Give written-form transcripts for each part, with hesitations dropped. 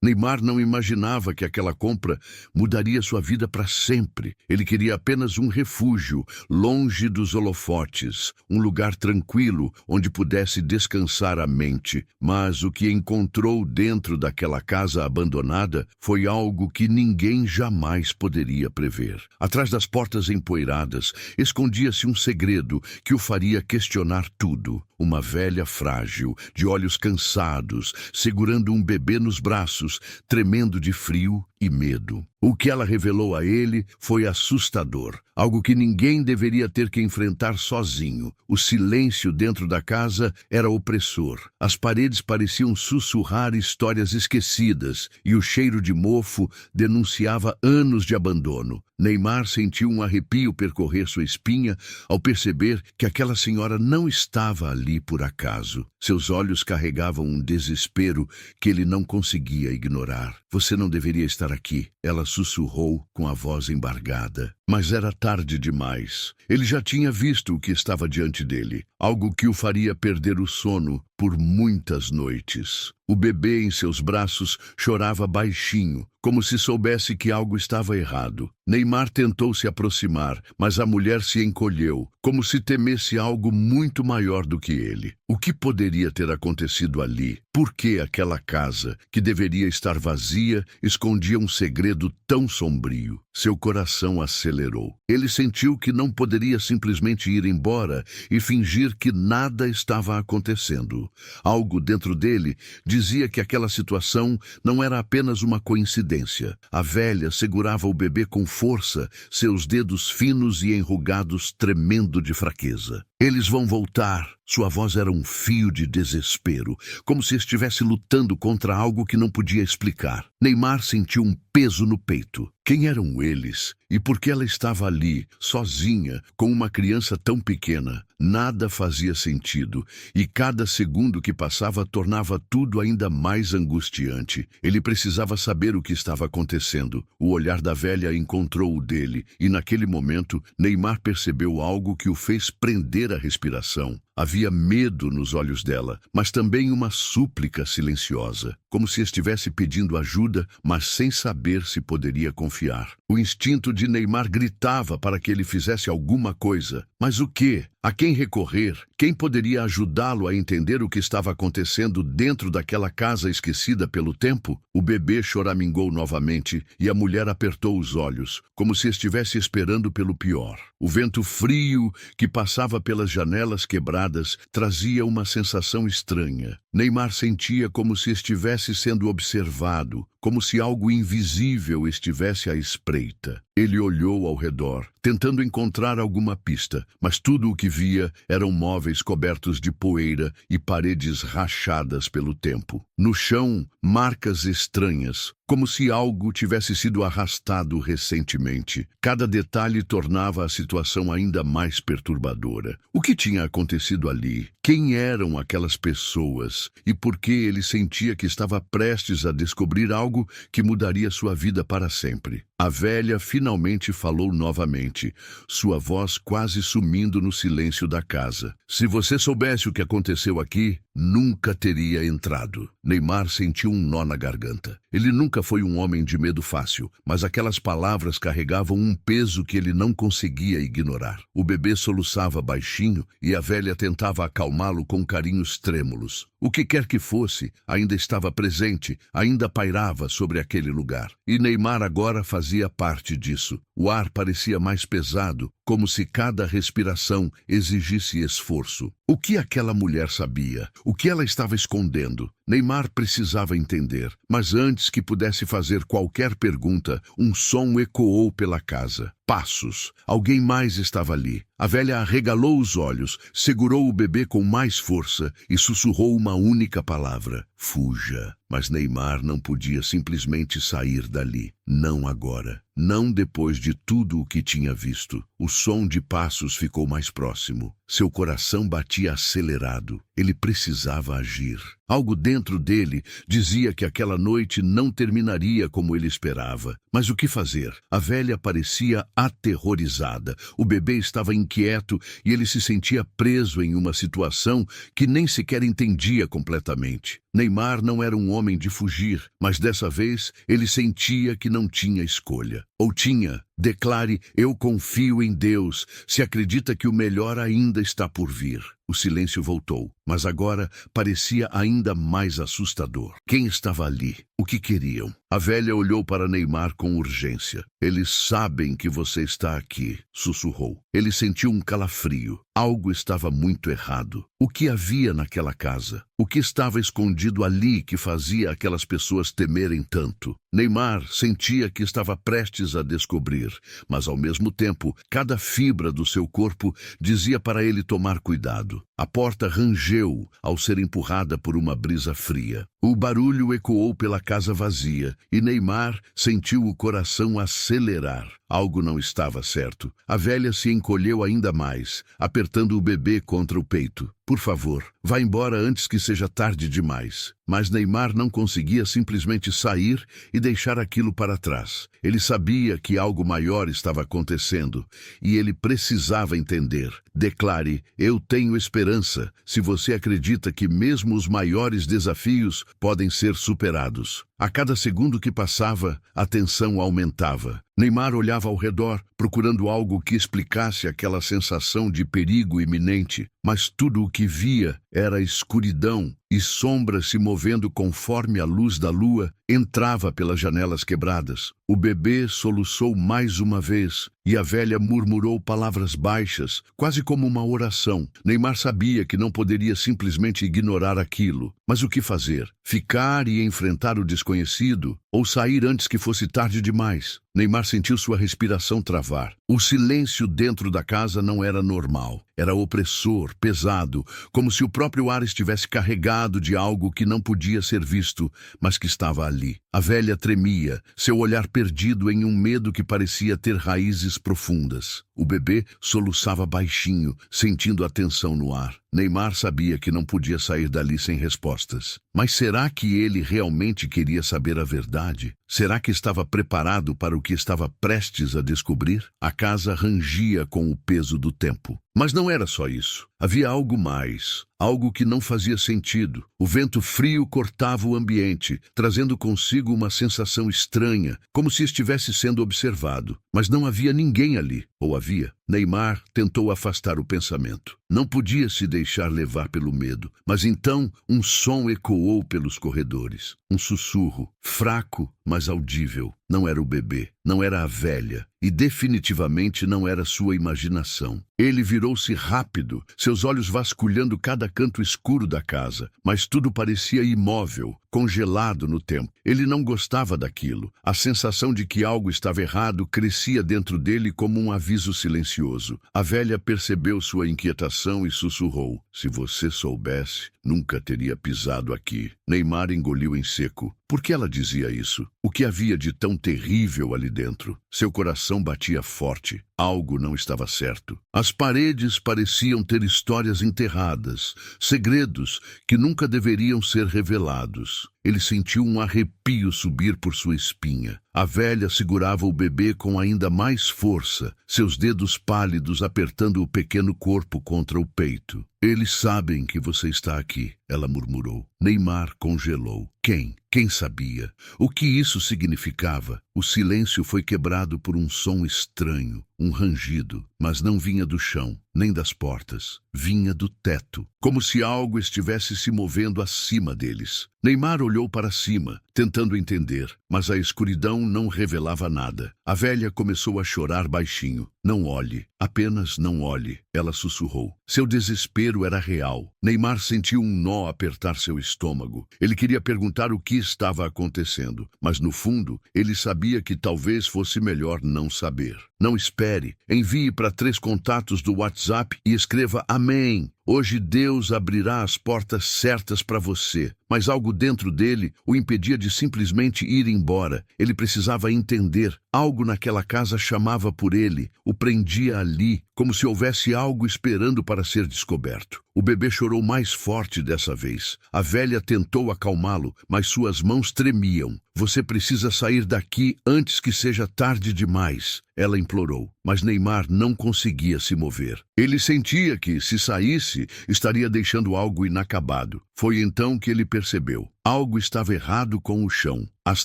Neymar não imaginava que aquela compra mudaria sua vida para sempre. Ele queria apenas um refúgio, longe dos holofotes, um lugar tranquilo onde pudesse descansar a mente. Mas o que encontrou dentro daquela casa abandonada foi algo que ninguém jamais poderia prever. Atrás das portas empoeiradas, escondia-se um segredo que o faria questionar tudo. Uma velha frágil, de olhos cansados, segurando um bebê nos braços, tremendo de frio e medo. O que ela revelou a ele foi assustador, algo que ninguém deveria ter que enfrentar sozinho. O silêncio dentro da casa era opressor. As paredes pareciam sussurrar histórias esquecidas e o cheiro de mofo denunciava anos de abandono. Neymar sentiu um arrepio percorrer sua espinha ao perceber que aquela senhora não estava ali por acaso. Seus olhos carregavam um desespero que ele não conseguia ignorar. "Você não deveria estar aqui", ela sussurrou com a voz embargada. Mas era tarde demais. Ele já tinha visto o que estava diante dele, algo que o faria perder o sono por muitas noites. O bebê em seus braços chorava baixinho, como se soubesse que algo estava errado. Neymar tentou se aproximar, mas a mulher se encolheu, como se temesse algo muito maior do que ele. O que poderia ter acontecido ali? Por que aquela casa, que deveria estar vazia, escondia um segredo tão sombrio? Seu coração acelerou. Ele sentiu que não poderia simplesmente ir embora e fingir que nada estava acontecendo. Algo dentro dele dizia que aquela situação não era apenas uma coincidência. A velha segurava o bebê com força, seus dedos finos e enrugados tremendo de fraqueza. "Eles vão voltar." Sua voz era um fio de desespero, como se estivesse lutando contra algo que não podia explicar. Neymar sentiu um peso no peito. Quem eram eles? E por que ela estava ali, sozinha, com uma criança tão pequena? Nada fazia sentido, e cada segundo que passava tornava tudo ainda mais angustiante. Ele precisava saber o que estava acontecendo. O olhar da velha encontrou o dele, e naquele momento, Neymar percebeu algo que o fez prender a respiração. Havia medo nos olhos dela, mas também uma súplica silenciosa, como se estivesse pedindo ajuda, mas sem saber se poderia confiar. O instinto de Neymar gritava para que ele fizesse alguma coisa. Mas o quê? A quem recorrer? Quem poderia ajudá-lo a entender o que estava acontecendo dentro daquela casa esquecida pelo tempo? O bebê choramingou novamente e a mulher apertou os olhos, como se estivesse esperando pelo pior. O vento frio que passava pelas janelas quebradas trazia uma sensação estranha. Neymar sentia como se estivesse sendo observado, como se algo invisível estivesse à espreita. Ele olhou ao redor, tentando encontrar alguma pista, mas tudo o que via eram móveis cobertos de poeira e paredes rachadas pelo tempo. No chão, marcas estranhas, como se algo tivesse sido arrastado recentemente. Cada detalhe tornava a situação ainda mais perturbadora. O que tinha acontecido ali? Quem eram aquelas pessoas? E por que ele sentia que estava prestes a descobrir algo que mudaria sua vida para sempre? A velha finalmente falou novamente, sua voz quase sumindo no silêncio da casa. "Se você soubesse o que aconteceu aqui, nunca teria entrado." Neymar sentiu um nó na garganta. Ele nunca foi um homem de medo fácil, mas aquelas palavras carregavam um peso que ele não conseguia ignorar. O bebê soluçava baixinho e a velha tentava acalmá-lo com carinhos trêmulos. O que quer que fosse, ainda estava presente, ainda pairava sobre aquele lugar. E Neymar agora fazia parte disso. O ar parecia mais pesado, como se cada respiração exigisse esforço. O que aquela mulher sabia? O que ela estava escondendo? Neymar precisava entender, mas antes que pudesse fazer qualquer pergunta, um som ecoou pela casa. Passos. Alguém mais estava ali. A velha arregalou os olhos, segurou o bebê com mais força e sussurrou uma única palavra: "Fuja." Mas Neymar não podia simplesmente sair dali. Não agora. Não depois de tudo o que tinha visto. O som de passos ficou mais próximo. Seu coração batia acelerado. Ele precisava agir. Algo dentro dele dizia que aquela noite não terminaria como ele esperava. Mas o que fazer? A velha parecia aterrorizada. O bebê estava inquieto e ele se sentia preso em uma situação que nem sequer entendia completamente. Neymar não era um homem de fugir, mas dessa vez ele sentia que não tinha escolha. Ou tinha. Declare: eu confio em Deus. Se acredita que o melhor ainda está por vir. O silêncio voltou, mas agora parecia ainda mais assustador. Quem estava ali? O que queriam? A velha olhou para Neymar com urgência. Eles sabem que você está aqui, sussurrou. Ele sentiu um calafrio. Algo estava muito errado. O que havia naquela casa? O que estava escondido ali que fazia aquelas pessoas temerem tanto? Neymar sentia que estava prestes a descobrir, mas ao mesmo tempo, cada fibra do seu corpo dizia para ele tomar cuidado. A porta rangeu ao ser empurrada por uma brisa fria. O barulho ecoou pela casa vazia e Neymar sentiu o coração acelerar. Algo não estava certo. A velha se encolheu ainda mais, apertando o bebê contra o peito. Por favor, vá embora antes que seja tarde demais. Mas Neymar não conseguia simplesmente sair e deixar aquilo para trás. Ele sabia que algo maior estava acontecendo e ele precisava entender. Declare: eu tenho esperança, se você acredita que mesmo os maiores desafios podem ser superados. A cada segundo que passava, a tensão aumentava. Neymar olhava ao redor, procurando algo que explicasse aquela sensação de perigo iminente, mas tudo o que via era escuridão e sombras se movendo conforme a luz da lua entrava pelas janelas quebradas. O bebê soluçou mais uma vez e a velha murmurou palavras baixas, quase como uma oração. Neymar sabia que não poderia simplesmente ignorar aquilo. Mas o que fazer? Ficar e enfrentar o desconhecido? Ou sair antes que fosse tarde demais? Neymar sentiu sua respiração travar. O silêncio dentro da casa não era normal. Era opressor, pesado, como se o próprio ar estivesse carregado de algo que não podia ser visto, mas que estava ali. A velha tremia, seu olhar perdido em um medo que parecia ter raízes profundas. O bebê soluçava baixinho, sentindo a tensão no ar. Neymar sabia que não podia sair dali sem respostas. Mas será que ele realmente queria saber a verdade? Será que estava preparado para o que estava prestes a descobrir? A casa rangia com o peso do tempo. Mas não era só isso. Havia algo mais, algo que não fazia sentido. O vento frio cortava o ambiente, trazendo consigo uma sensação estranha, como se estivesse sendo observado. Mas não havia ninguém ali. Ou havia? Neymar tentou afastar o pensamento. Não podia se deixar levar pelo medo. Mas então um som ecoou pelos corredores. Um sussurro, fraco, mas audível. Não era o bebê, não era a velha, e definitivamente não era sua imaginação. Ele virou-se rápido, seus olhos vasculhando cada canto escuro da casa, mas tudo parecia imóvel, congelado no tempo. Ele não gostava daquilo. A sensação de que algo estava errado crescia dentro dele como um aviso silencioso. A velha percebeu sua inquietação e sussurrou: se você soubesse, nunca teria pisado aqui. Neymar engoliu em seco. Por que ela dizia isso? O que havia de tão terrível ali dentro? Seu coração batia forte. Algo não estava certo. As paredes pareciam ter histórias enterradas, segredos que nunca deveriam ser revelados. Ele sentiu um arrepio subir por sua espinha. A velha segurava o bebê com ainda mais força, seus dedos pálidos apertando o pequeno corpo contra o peito. Eles sabem que você está aqui, ela murmurou. Neymar congelou. Quem? Quem sabia? O que isso significava? O silêncio foi quebrado por um som estranho, um rangido, mas não vinha do chão, nem das portas. Vinha do teto, como se algo estivesse se movendo acima deles. Neymar olhou para cima, tentando entender, mas a escuridão não revelava nada. A velha começou a chorar baixinho. Não olhe, apenas não olhe, ela sussurrou. Seu desespero era real. Neymar sentiu um nó apertar seu estômago. Ele queria perguntar o que estava acontecendo, mas no fundo, ele sabia que talvez fosse melhor não saber. Não espere. Envie para 3 contatos do WhatsApp e escreva amém. Hoje Deus abrirá as portas certas para você. Mas algo dentro dele o impedia de simplesmente ir embora. Ele precisava entender. Algo naquela casa chamava por ele, o prendia ali, como se houvesse algo esperando para ser descoberto. O bebê chorou mais forte dessa vez. A velha tentou acalmá-lo, mas suas mãos tremiam. Você precisa sair daqui antes que seja tarde demais, ela implorou. Mas Neymar não conseguia se mover. Ele sentia que, se saísse, estaria deixando algo inacabado. Foi então que ele percebeu. Algo estava errado com o chão. As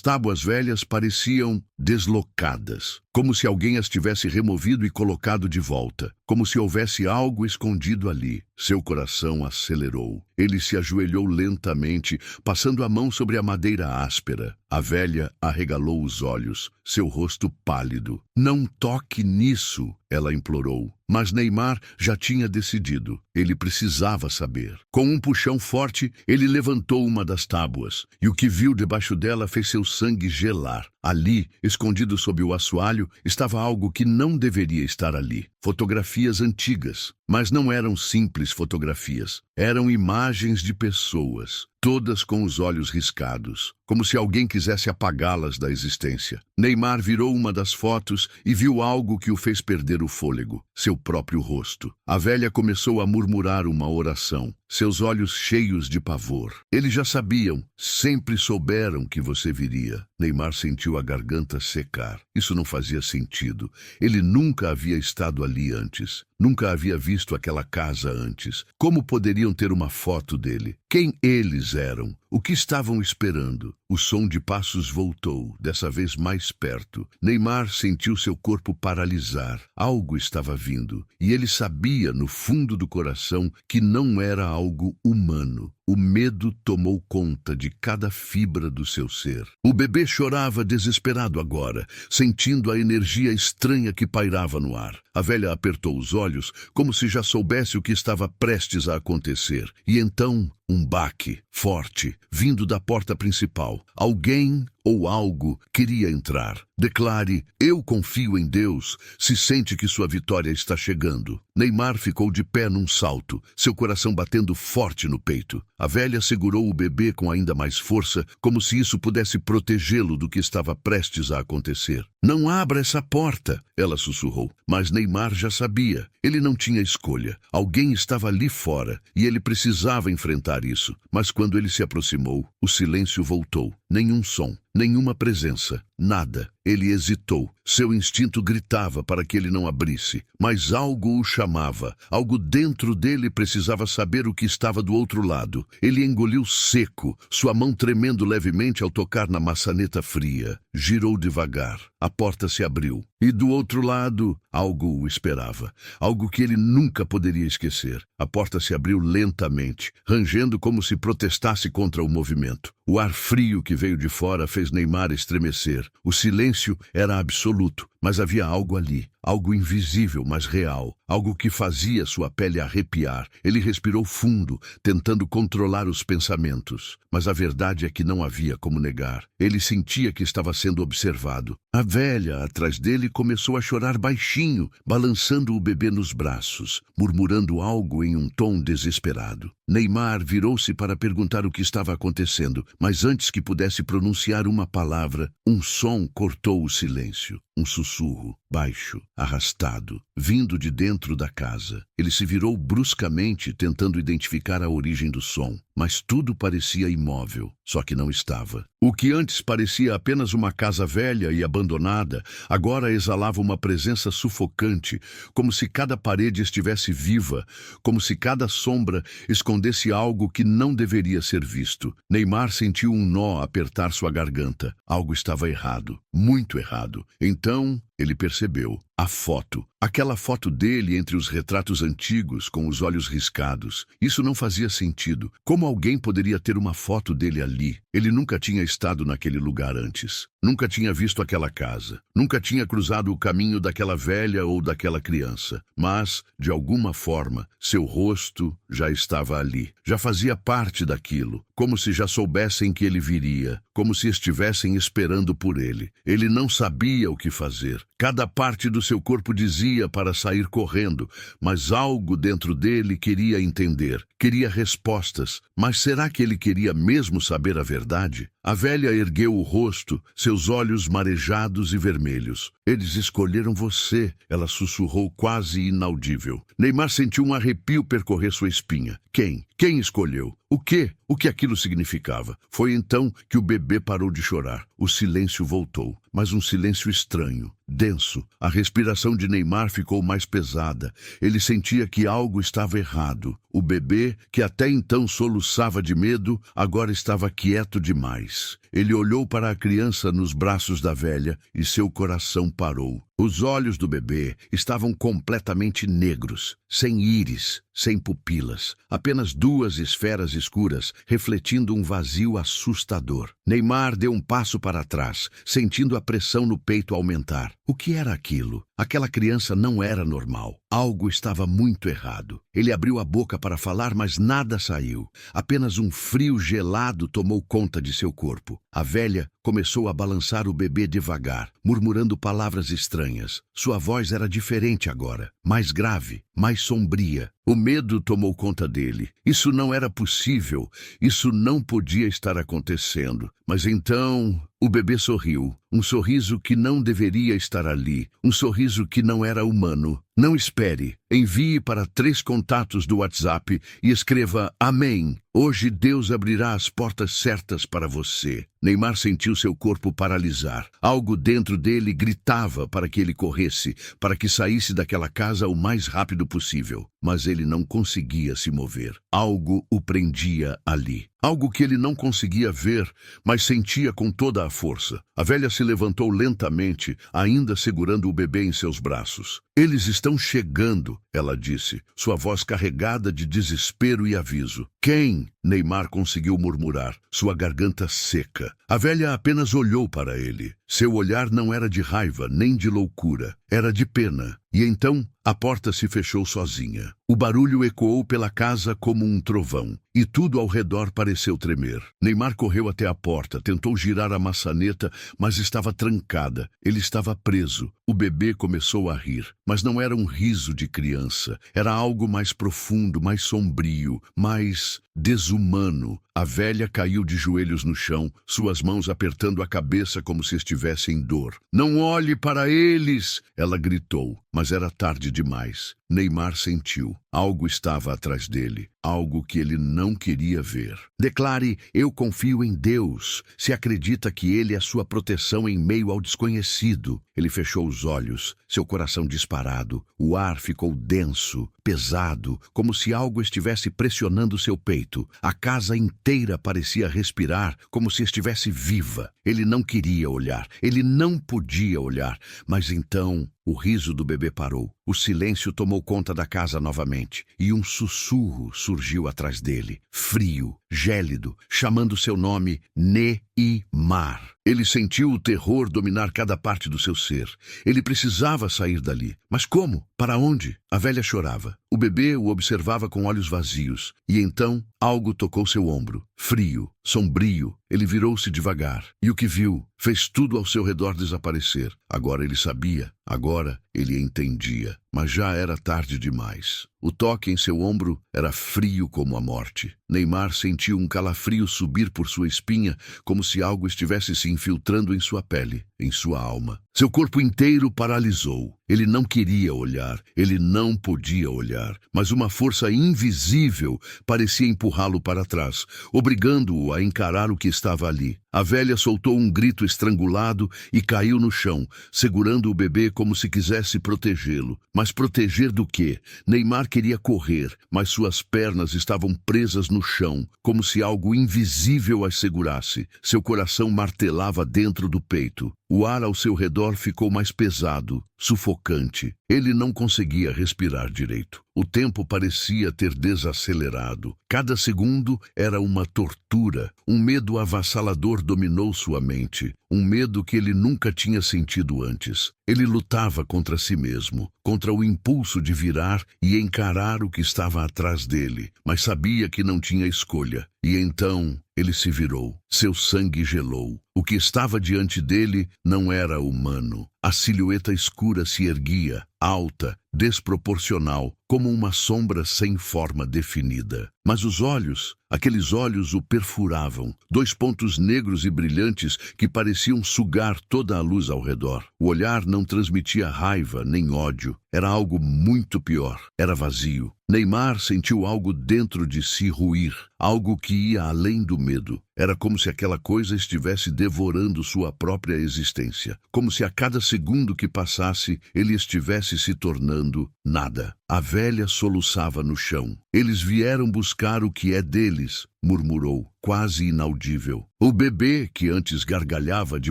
tábuas velhas pareciam deslocadas, como se alguém as tivesse removido e colocado de volta, como se houvesse algo escondido ali. Seu coração acelerou. Ele se ajoelhou lentamente, passando a mão sobre a madeira áspera. A velha arregalou os olhos, seu rosto pálido. Não toque nisso, ela implorou. Mas Neymar já tinha decidido. Ele precisava saber. Com um puxão forte, ele levantou uma das tábuas, e o que viu debaixo dela fez seu sangue gelar. Ali, escondido sob o assoalho, estava algo que não deveria estar ali. Fotografias antigas. Mas não eram simples fotografias. Eram imagens de pessoas, todas com os olhos riscados, como se alguém quisesse apagá-las da existência. Neymar virou uma das fotos e viu algo que o fez perder o fôlego, seu próprio rosto. A velha começou a murmurar uma oração, seus olhos cheios de pavor. Eles já sabiam, sempre souberam que você viria. Neymar sentiu a garganta secar. Isso não fazia sentido. Ele nunca havia estado ali antes. Nunca havia visto aquela casa antes. Como poderiam ter uma foto dele? Quem eles eram? O que estavam esperando? O som de passos voltou, dessa vez mais perto. Neymar sentiu seu corpo paralisar. Algo estava vindo, e ele sabia, no fundo do coração, que não era algo humano. O medo tomou conta de cada fibra do seu ser. O bebê chorava desesperado agora, sentindo a energia estranha que pairava no ar. A velha apertou os olhos, como se já soubesse o que estava prestes a acontecer. E então, um baque forte, vindo da porta principal. Alguém ou algo queria entrar. Declare, eu confio em Deus, se sente que sua vitória está chegando. Neymar ficou de pé num salto, seu coração batendo forte no peito. A velha segurou o bebê com ainda mais força, como se isso pudesse protegê-lo do que estava prestes a acontecer. Não abra essa porta, ela sussurrou. Mas Neymar já sabia. Ele não tinha escolha. Alguém estava ali fora, e ele precisava enfrentar isso. Mas quando ele se aproximou, o silêncio voltou. Nenhum som, nenhuma presença, nada. Ele hesitou. Seu instinto gritava para que ele não abrisse, mas algo o chamava. Algo dentro dele precisava saber o que estava do outro lado. Ele engoliu seco, sua mão tremendo levemente ao tocar na maçaneta fria. Girou devagar. A porta se abriu. E do outro lado, algo o esperava. Algo que ele nunca poderia esquecer. A porta se abriu lentamente, rangendo como se protestasse contra o movimento. O ar frio que veio de fora fez Neymar estremecer. O silêncio era absoluto, mas havia algo ali. Algo invisível, mas real. Algo que fazia sua pele arrepiar. Ele respirou fundo, tentando controlar os pensamentos. Mas a verdade é que não havia como negar. Ele sentia que estava sendo observado. A velha, atrás dele, começou a chorar baixinho, balançando o bebê nos braços, murmurando algo em um tom desesperado. Neymar virou-se para perguntar o que estava acontecendo, mas antes que pudesse pronunciar uma palavra, um som cortou o silêncio. Um sussurro, baixo, arrastado, vindo de dentro da casa. Ele se virou bruscamente, tentando identificar a origem do som, mas tudo parecia imóvel, só que não estava. O que antes parecia apenas uma casa velha e abandonada, agora exalava uma presença sufocante, como se cada parede estivesse viva, como se cada sombra escondesse algo que não deveria ser visto. Neymar sentiu um nó apertar sua garganta. Algo estava errado, muito errado. Então, ele percebeu. A foto. Aquela foto dele entre os retratos antigos, com os olhos riscados. Isso não fazia sentido. Como alguém poderia ter uma foto dele ali? Ele nunca tinha estado naquele lugar antes. Nunca tinha visto aquela casa. Nunca tinha cruzado o caminho daquela velha ou daquela criança. Mas, de alguma forma, seu rosto já estava ali. Já fazia parte daquilo. Como se já soubessem que ele viria. Como se estivessem esperando por ele. Ele não sabia o que fazer. Cada parte do seu corpo dizia para sair correndo, mas algo dentro dele queria entender, queria respostas. Mas será que ele queria mesmo saber a verdade? A velha ergueu o rosto, seus olhos marejados e vermelhos. Eles escolheram você, ela sussurrou quase inaudível. Neymar sentiu um arrepio percorrer sua espinha. Quem? Quem escolheu? O quê? O que aquilo significava? Foi então que o bebê parou de chorar. O silêncio voltou, mas um silêncio estranho, denso. A respiração de Neymar ficou mais pesada. Ele sentia que algo estava errado. O bebê, que até então soluçava de medo, agora estava quieto demais. Ele olhou para a criança nos braços da velha e seu coração parou. Os olhos do bebê estavam completamente negros, sem íris, sem pupilas, apenas duas esferas escuras, refletindo um vazio assustador. Neymar deu um passo para trás, sentindo a pressão no peito aumentar. O que era aquilo? Aquela criança não era normal. Algo estava muito errado. Ele abriu a boca para falar, mas nada saiu. Apenas um frio gelado tomou conta de seu corpo. A velha começou a balançar o bebê devagar, murmurando palavras estranhas. Sua voz era diferente agora, mais grave, mais sombria. O medo tomou conta dele. Isso não era possível. Isso não podia estar acontecendo. Mas então, o bebê sorriu. Um sorriso que não deveria estar ali. Um sorriso que não era humano. Não espere. Envie para 3 contatos do WhatsApp e escreva Amém. Hoje Deus abrirá as portas certas para você. Neymar sentiu seu corpo paralisar. Algo dentro dele gritava para que ele corresse, para que saísse daquela casa o mais rápido possível. Mas ele não conseguia se mover. Algo o prendia ali. Algo que ele não conseguia ver, mas sentia com toda a força. A velha se levantou lentamente, ainda segurando o bebê em seus braços. Eles estão chegando, ela disse, sua voz carregada de desespero e aviso. Quem? Neymar conseguiu murmurar, sua garganta seca. A velha apenas olhou para ele. Seu olhar não era de raiva nem de loucura, era de pena. E então, a porta se fechou sozinha. O barulho ecoou pela casa como um trovão, e tudo ao redor pareceu tremer. Neymar correu até a porta, tentou girar a maçaneta, mas estava trancada. Ele estava preso. O bebê começou a rir, mas não era um riso de criança. Era algo mais profundo, mais sombrio, mais desumano. A velha caiu de joelhos no chão, suas mãos apertando a cabeça como se estivesse em dor. Não olhe para eles! Ela gritou, mas era tarde demais. Neymar sentiu. Algo estava atrás dele, algo que ele não queria ver. Declare, eu confio em Deus. Se acredita que Ele é sua proteção em meio ao desconhecido. Ele fechou os olhos, seu coração disparado. O ar ficou denso, pesado, como se algo estivesse pressionando seu peito. A casa inteira parecia respirar, como se estivesse viva. Ele não queria olhar, ele não podia olhar. Mas então, o riso do bebê parou. O silêncio tomou conta da casa novamente, e um sussurro surgiu atrás dele, frio, gélido, chamando seu nome Neymar. Ele sentiu o terror dominar cada parte do seu ser. Ele precisava sair dali. Mas como? Para onde? A velha chorava. O bebê o observava com olhos vazios. E então, algo tocou seu ombro. Frio, sombrio. Ele virou-se devagar. E o que viu fez tudo ao seu redor desaparecer. Agora ele sabia. Agora ele entendia. Mas já era tarde demais. O toque em seu ombro era frio como a morte. Neymar sentiu um calafrio subir por sua espinha, como se algo estivesse se infiltrando em sua pele, em sua alma. Seu corpo inteiro paralisou. Ele não queria olhar, ele não podia olhar, mas uma força invisível parecia empurrá-lo para trás, obrigando-o a encarar o que estava ali. A velha soltou um grito estrangulado e caiu no chão, segurando o bebê como se quisesse protegê-lo. Mas proteger do quê? Neymar queria correr, mas suas pernas estavam presas no chão, como se algo invisível as segurasse. Seu coração martelava dentro do peito. O ar ao seu redor ficou mais pesado, sufocante. Ele não conseguia respirar direito. O tempo parecia ter desacelerado. Cada segundo era uma tortura. Um medo avassalador dominou sua mente. Um medo que ele nunca tinha sentido antes. Ele lutava contra si mesmo, contra o impulso de virar e encarar o que estava atrás dele, mas sabia que não tinha escolha. E então ele se virou. Seu sangue gelou. O que estava diante dele não era humano. A silhueta escura se erguia, alta, desproporcional, como uma sombra sem forma definida. Mas os olhos, aqueles olhos o perfuravam, 2 pontos negros e brilhantes que pareciam sugar toda a luz ao redor. O olhar não transmitia raiva nem ódio, era algo muito pior, era vazio. Neymar sentiu algo dentro de si ruir, algo que ia além do medo. Era como se aquela coisa estivesse devorando sua própria existência, como se a cada segundo que passasse ele estivesse se tornando nada. A velha soluçava no chão. Eles vieram buscar o que é deles, murmurou, quase inaudível. O bebê, que antes gargalhava de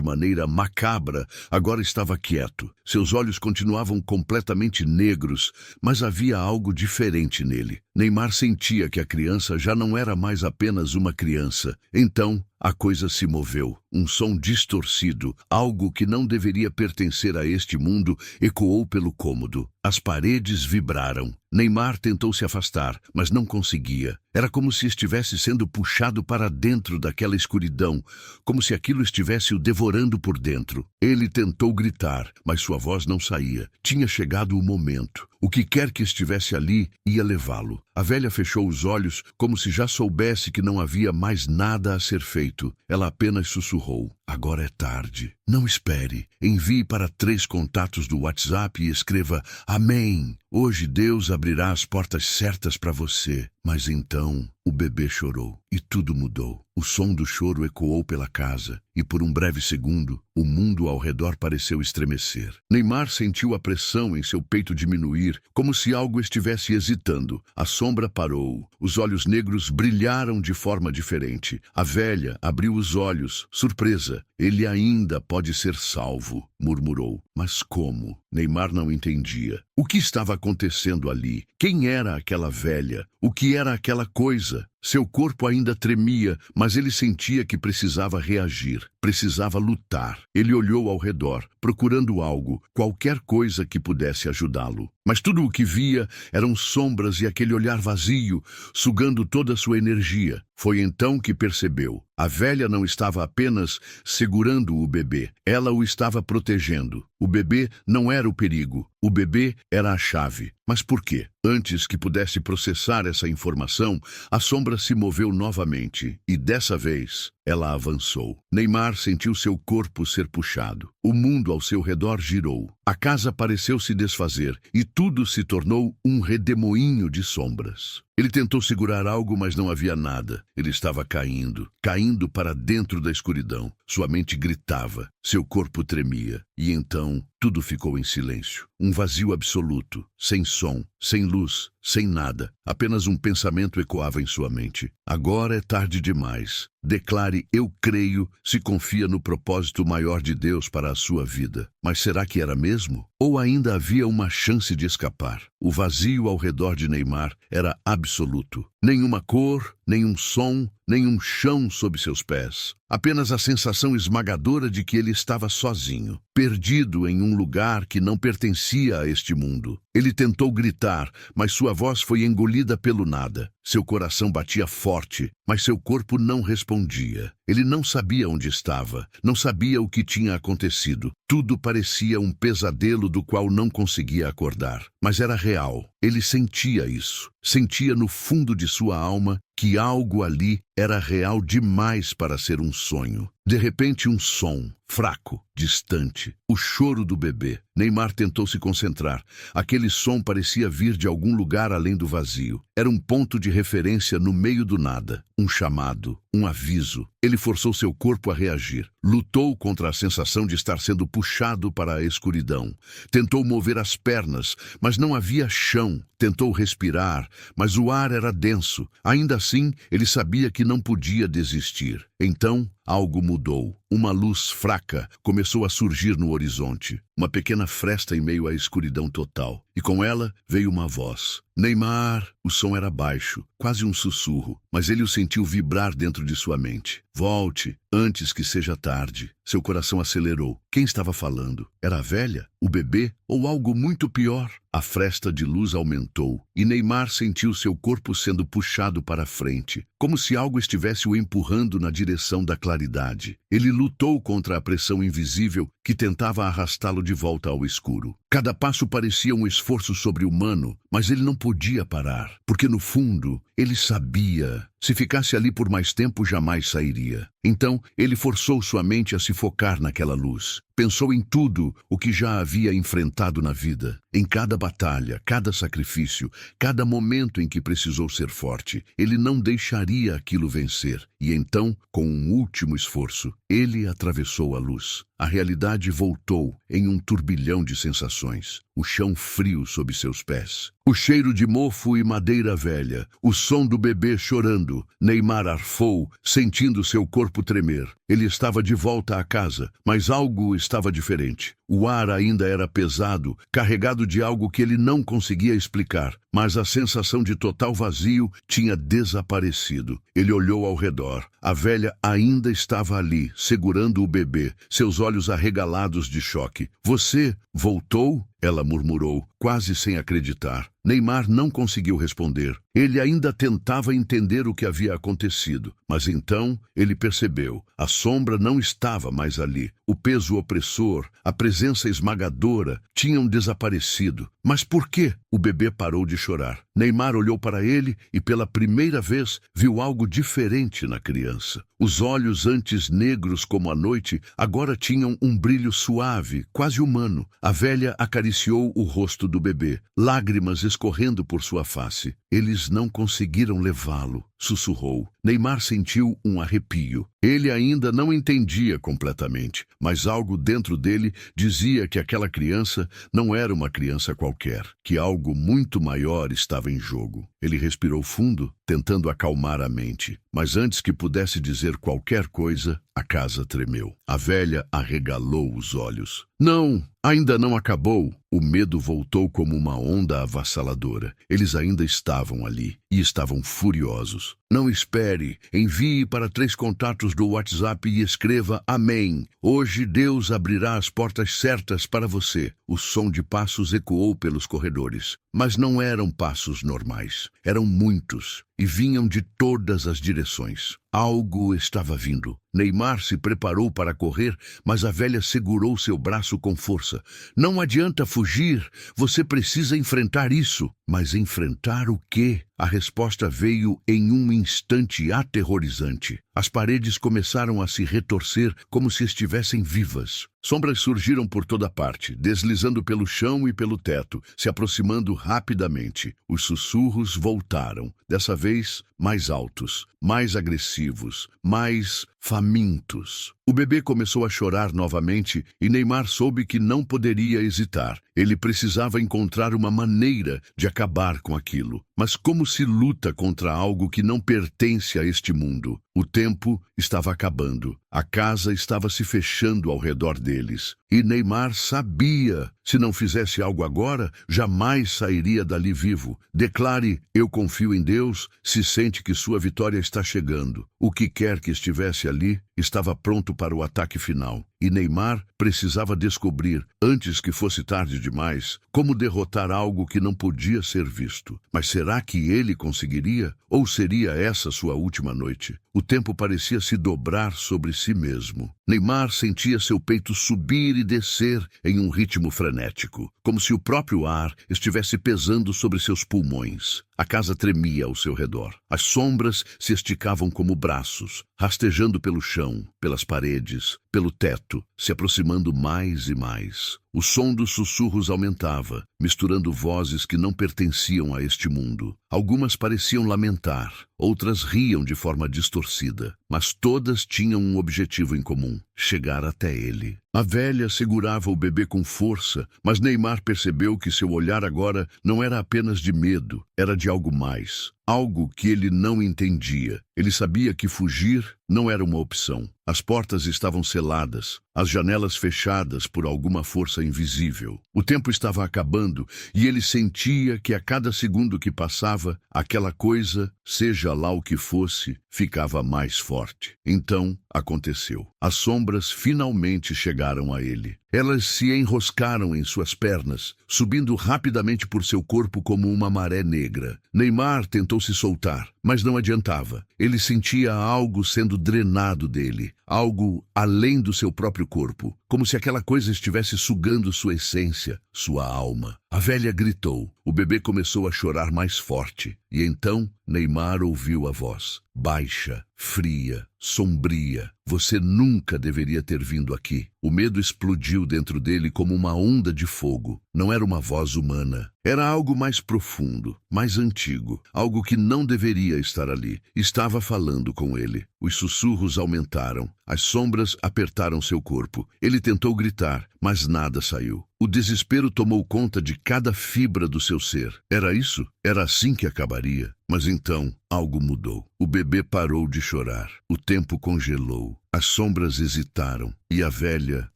maneira macabra, agora estava quieto. Seus olhos continuavam completamente negros, mas havia algo diferente nele. Neymar sentia que a criança já não era mais apenas uma criança. Então, a coisa se moveu. Um som distorcido, algo que não deveria pertencer a este mundo, ecoou pelo cômodo. As paredes vibraram. Neymar tentou se afastar, mas não conseguia. Era como se estivesse sendo puxado para dentro daquela escuridão, como se aquilo estivesse o devorando por dentro. Ele tentou gritar, mas sua voz não saía. Tinha chegado o momento. O que quer que estivesse ali ia levá-lo. A velha fechou os olhos, como se já soubesse que não havia mais nada a ser feito. Ela apenas sussurrou: agora é tarde. Não espere. Envie para 3 contatos do WhatsApp e escreva: Amém. Hoje Deus abrirá as portas certas para você. Mas então o bebê chorou e tudo mudou. O som do choro ecoou pela casa e por um breve segundo o mundo ao redor pareceu estremecer. Neymar sentiu a pressão em seu peito diminuir, como se algo estivesse hesitando. A sombra parou. Os olhos negros brilharam de forma diferente. A velha abriu os olhos, surpresa. Ele ainda pode ser salvo, murmurou. Mas como? Neymar não entendia. O que estava acontecendo ali? Quem era aquela velha? O que era aquela coisa? Seu corpo ainda tremia, mas ele sentia que precisava reagir, precisava lutar. Ele olhou ao redor, procurando algo, qualquer coisa que pudesse ajudá-lo. Mas tudo o que via eram sombras e aquele olhar vazio, sugando toda a sua energia. Foi então que percebeu. A velha não estava apenas segurando o bebê, ela o estava protegendo. O bebê não era o perigo, o bebê era a chave. Mas por quê? Antes que pudesse processar essa informação, a sombra se moveu novamente e, dessa vez, ela avançou. Neymar sentiu seu corpo ser puxado. O mundo ao seu redor girou. A casa pareceu se desfazer e tudo se tornou um redemoinho de sombras. Ele tentou segurar algo, mas não havia nada. Ele estava caindo, caindo para dentro da escuridão. Sua mente gritava, seu corpo tremia. E então, tudo ficou em silêncio. Um vazio absoluto, sem som, sem luz, sem nada. Apenas um pensamento ecoava em sua mente. Agora é tarde demais. Declare: eu creio, se confia no propósito maior de Deus para a sua vida. Mas será que era mesmo? Ou ainda havia uma chance de escapar? O vazio ao redor de Neymar era absoluto. Nenhuma cor, nenhum som, nenhum chão sob seus pés. Apenas a sensação esmagadora de que ele estava sozinho, perdido em um lugar que não pertencia a este mundo. Ele tentou gritar, mas sua voz foi engolida pelo nada. Seu coração batia forte, mas seu corpo não respondia. Ele não sabia onde estava, não sabia o que tinha acontecido. Tudo parecia um pesadelo do qual não conseguia acordar. Mas era real. Ele sentia isso. Sentia no fundo de sua alma que algo ali era real demais para ser um sonho. De repente, um som, fraco, distante, o choro do bebê. Neymar tentou se concentrar. Aquele som parecia vir de algum lugar além do vazio. Era um ponto de referência no meio do nada, um chamado, um aviso. Ele forçou seu corpo a reagir. Lutou contra a sensação de estar sendo puxado para a escuridão. Tentou mover as pernas, mas não havia chão. Tentou respirar, mas o ar era denso. Ainda assim, ele sabia que não podia desistir. Então, algo mudou. Uma luz fraca começou a surgir no horizonte. Uma pequena fresta em meio à escuridão total. E com ela veio uma voz. Neymar! O som era baixo, quase um sussurro, mas ele o sentiu vibrar dentro de sua mente. Volte, antes que seja tarde. Seu coração acelerou. Quem estava falando? Era a velha? O bebê? Ou algo muito pior? A fresta de luz aumentou e Neymar sentiu seu corpo sendo puxado para a frente, como se algo estivesse o empurrando na direção da claridade. Ele lutou contra a pressão invisível que tentava arrastá-lo de volta ao escuro. Cada passo parecia um esforço sobre-humano, mas ele não podia parar, porque no fundo ele sabia. Se ficasse ali por mais tempo, jamais sairia. Então, ele forçou sua mente a se focar naquela luz. Pensou em tudo o que já havia enfrentado na vida, em cada batalha, cada sacrifício, cada momento em que precisou ser forte. Ele não deixaria aquilo vencer. E então, com um último esforço, ele atravessou a luz. A realidade voltou em um turbilhão de sensações. O chão frio sob seus pés. O cheiro de mofo e madeira velha. O som do bebê chorando. Neymar arfou, sentindo seu corpo tremer. Ele estava de volta à casa, mas algo estava diferente. O ar ainda era pesado, carregado de algo que ele não conseguia explicar, mas a sensação de total vazio tinha desaparecido. Ele olhou ao redor. A velha ainda estava ali, segurando o bebê, seus olhos arregalados de choque. Você voltou? Ela murmurou, quase sem acreditar. Neymar não conseguiu responder. Ele ainda tentava entender o que havia acontecido, mas então ele percebeu. A sombra não estava mais ali. O peso opressor, a presença esmagadora, tinham desaparecido. Mas por quê? O bebê parou de chorar. Neymar olhou para ele e pela primeira vez viu algo diferente na criança. Os olhos, antes negros como a noite, agora tinham um brilho suave, quase humano. A velha acariciou o rosto do bebê, lágrimas escorrendo por sua face. Eles não conseguiram levá-lo, sussurrou. Neymar sentiu um arrepio. Ele ainda não entendia completamente, mas algo dentro dele dizia que aquela criança não era uma criança qualquer, que algo muito maior estava em jogo. Ele respirou fundo, tentando acalmar a mente, mas antes que pudesse dizer qualquer coisa, a casa tremeu. A velha arregalou os olhos. Não, ainda não acabou. O medo voltou como uma onda avassaladora. Eles ainda estavam ali e estavam furiosos. Não espere, envie para 3 contatos do WhatsApp e escreva Amém. Hoje Deus abrirá as portas certas para você. O som de passos ecoou pelos corredores, mas não eram passos normais. Eram muitos e vinham de todas as direções. Algo estava vindo. Neymar se preparou para correr, mas a velha segurou seu braço com força. Não adianta fugir, você precisa enfrentar isso. Mas enfrentar o quê? A resposta veio em um instante aterrorizante. As paredes começaram a se retorcer como se estivessem vivas. Sombras surgiram por toda parte, deslizando pelo chão e pelo teto, se aproximando rapidamente. Os sussurros voltaram, dessa vez mais altos, mais agressivos, mais famintos. O bebê começou a chorar novamente e Neymar soube que não poderia hesitar. Ele precisava encontrar uma maneira de acabar com aquilo. Mas como se luta contra algo que não pertence a este mundo? O tempo estava acabando. A casa estava se fechando ao redor deles. E Neymar sabia, se não fizesse algo agora, jamais sairia dali vivo. Declare, eu confio em Deus, se sente que sua vitória está chegando. O que quer que estivesse ali, estava pronto para o ataque final. E Neymar precisava descobrir, antes que fosse tarde demais, como derrotar algo que não podia ser visto. Mas será que ele conseguiria? Ou seria essa sua última noite? O tempo parecia se dobrar sobre si mesmo. Neymar sentia seu peito subir e descer em um ritmo frenético, como se o próprio ar estivesse pesando sobre seus pulmões. A casa tremia ao seu redor. As sombras se esticavam como braços, rastejando pelo chão, pelas paredes, pelo teto, se aproximando mais e mais. O som dos sussurros aumentava, misturando vozes que não pertenciam a este mundo. Algumas pareciam lamentar, outras riam de forma distorcida, mas todas tinham um objetivo em comum: chegar até ele. A velha segurava o bebê com força, mas Neymar percebeu que seu olhar agora não era apenas de medo, era de algo mais. algo que ele não entendia. Ele sabia que fugir não era uma opção. As portas estavam seladas, as janelas fechadas por alguma força invisível. O tempo estava acabando e ele sentia que a cada segundo que passava, aquela coisa, seja lá o que fosse, ficava mais forte. Então, aconteceu. As sombras finalmente chegaram a ele. Elas se enroscaram em suas pernas, subindo rapidamente por seu corpo como uma maré negra. Neymar tentou se soltar, mas não adiantava. Ele sentia algo sendo drenado dele, algo além do seu próprio corpo, como se aquela coisa estivesse sugando sua essência, sua alma. A velha gritou. O bebê começou a chorar mais forte, e então Neymar ouviu a voz, baixa, fria, sombria. Você nunca deveria ter vindo aqui. O medo explodiu dentro dele como uma onda de fogo. Não era uma voz humana. Era algo mais profundo, mais antigo, algo que não deveria estar ali. Estava falando com ele. Os sussurros aumentaram. As sombras apertaram seu corpo. Ele tentou gritar, mas nada saiu. O desespero tomou conta de cada fibra do seu ser. Era isso? Era assim que acabaria. Mas então, algo mudou. O bebê parou de chorar. O tempo congelou. As sombras hesitaram e a velha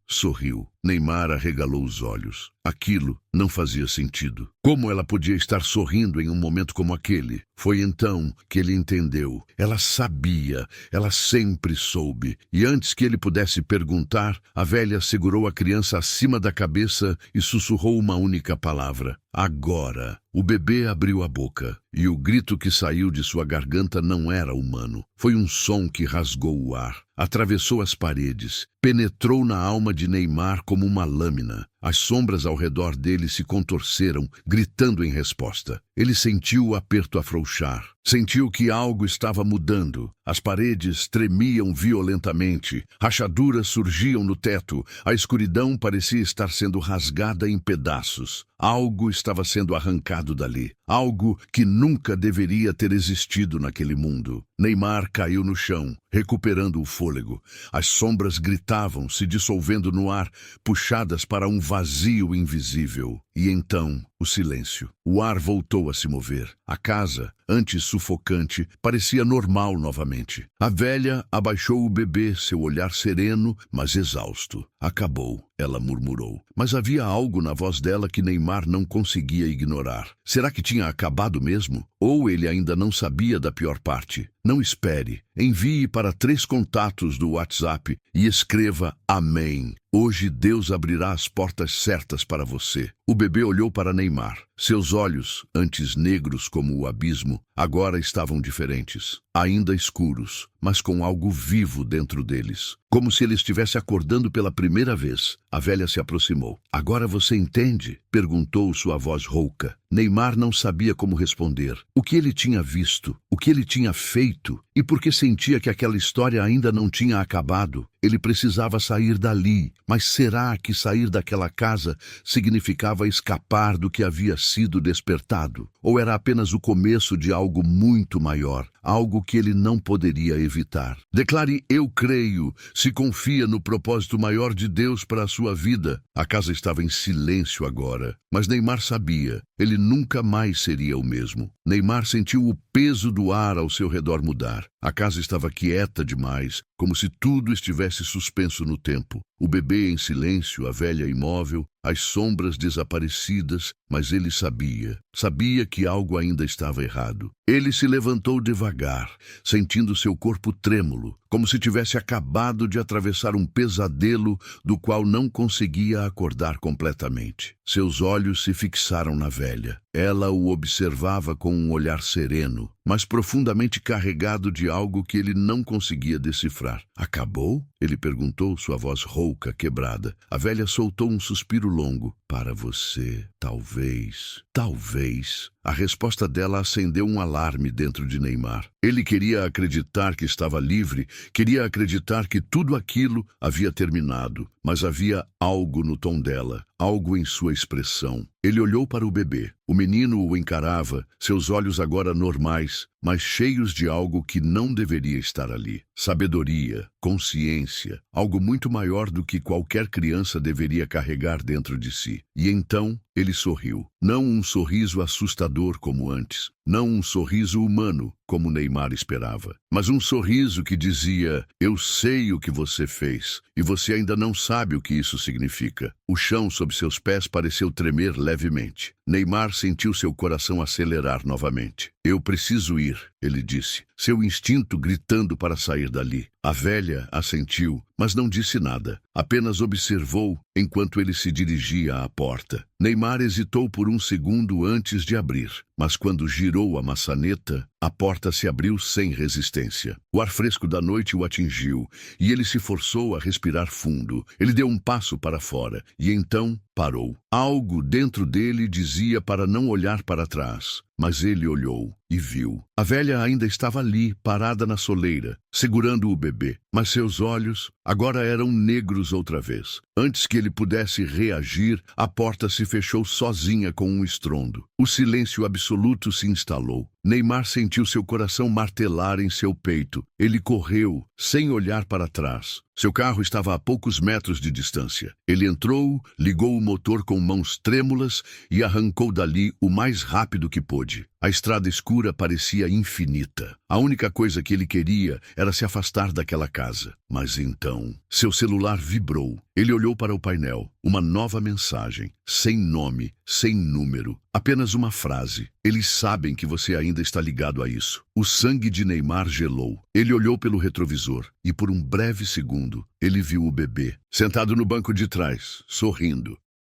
sorriu. Neymar arregalou os olhos. Aquilo não fazia sentido. Como ela podia estar sorrindo em um momento como aquele? Foi então que ele entendeu. Ela sabia, ela sempre soube. E antes que ele pudesse perguntar, a velha segurou a criança acima da cabeça e sussurrou uma única palavra. Agora. O bebê abriu a boca, e o grito que saiu de sua garganta não era humano. Foi um som que rasgou o ar, atravessou as paredes, penetrou na alma de Neymar como uma lâmina. As sombras ao redor dele se contorceram, gritando em resposta. Ele sentiu o aperto afrouxar. Sentiu que algo estava mudando. As paredes tremiam violentamente. Rachaduras surgiam no teto. A escuridão parecia estar sendo rasgada em pedaços. Algo estava sendo arrancado dali. Algo que nunca deveria ter existido naquele mundo. Neymar caiu no chão, recuperando o fôlego. As sombras gritavam, se dissolvendo no ar, puxadas para um vazio invisível. E então, o silêncio. O ar voltou a se mover. A casa, antes sufocante, parecia normal novamente. A velha abaixou o bebê, seu olhar sereno, mas exausto. Acabou, ela murmurou. Mas havia algo na voz dela que Neymar não conseguia ignorar. Será que tinha acabado mesmo? Ou ele ainda não sabia da pior parte? Não espere. Envie para 3 contatos do WhatsApp e escreva Amém. Hoje Deus abrirá as portas certas para você. O bebê olhou para Neymar. Seus olhos, antes negros como o abismo, agora estavam diferentes. Ainda escuros, mas com algo vivo dentro deles. Como se ele estivesse acordando pela primeira vez. A velha se aproximou. Agora você entende? Perguntou sua voz rouca. Neymar não sabia como responder. O que ele tinha visto? O que ele tinha feito? E porque sentia que aquela história ainda não tinha acabado? Ele precisava sair dali. Mas será que sair daquela casa significava escapar do que havia sido despertado? Ou era apenas o começo de algo muito maior? Algo que ele não poderia evitar. Declare, eu creio, se confia no propósito maior de Deus para a sua vida. A casa estava em silêncio agora, mas Neymar sabia, ele nunca mais seria o mesmo. Neymar sentiu o peso do ar ao seu redor mudar. A casa estava quieta demais, como se tudo estivesse suspenso no tempo. O bebê em silêncio, a velha imóvel, as sombras desaparecidas, mas ele sabia que algo ainda estava errado. Ele se levantou devagar, sentindo seu corpo trêmulo, como se tivesse acabado de atravessar um pesadelo do qual não conseguia acordar completamente. Seus olhos se fixaram na velha. Ela o observava com um olhar sereno, mas profundamente carregado de algo que ele não conseguia decifrar. Acabou? Ele perguntou, sua voz rouca, quebrada. A velha soltou um suspiro longo. Para você, talvez. Talvez. A resposta dela acendeu um alarme dentro de Neymar. Ele queria acreditar que estava livre, queria acreditar que tudo aquilo havia terminado, mas havia algo no tom dela, algo em sua expressão. Ele olhou para o bebê. O menino o encarava, seus olhos agora normais, mas cheios de algo que não deveria estar ali. Sabedoria, consciência, algo muito maior do que qualquer criança deveria carregar dentro de si. E então ele sorriu. Não um sorriso assustador como antes, não um sorriso humano como Neymar esperava, mas um sorriso que dizia: eu sei o que você fez, e você ainda não sabe o que isso significa. O chão sob seus pés pareceu tremer levemente. Neymar sentiu seu coração acelerar novamente. Eu preciso ir, ele disse, seu instinto gritando para sair dali. A velha assentiu, mas não disse nada. Apenas observou enquanto ele se dirigia à porta. Neymar hesitou por um segundo antes de abrir, mas quando girou a maçaneta, a porta se abriu sem resistência. O ar fresco da noite o atingiu, e ele se forçou a respirar fundo. Ele deu um passo para fora, e então parou. Algo dentro dele dizia para não olhar para trás, mas ele olhou e viu. A velha ainda estava ali, parada na soleira, segurando o bebê, mas seus olhos agora eram negros outra vez. Antes que ele pudesse reagir, a porta se fechou sozinha com um estrondo. O silêncio absoluto se instalou. Neymar sentiu seu coração martelar em seu peito. Ele correu, sem olhar para trás. Seu carro estava a poucos metros de distância. Ele entrou, ligou o motor com mãos trêmulas e arrancou dali o mais rápido que pôde. A estrada escura parecia infinita. A única coisa que ele queria era se afastar daquela casa. Mas então, seu celular vibrou. Ele olhou para o painel. Uma nova mensagem, sem nome, sem número, apenas uma frase. Eles sabem que você ainda está ligado a isso. O sangue de Neymar gelou. Ele olhou pelo retrovisor e por um breve segundo, ele viu o bebê, sentado no banco de trás, sorrindo.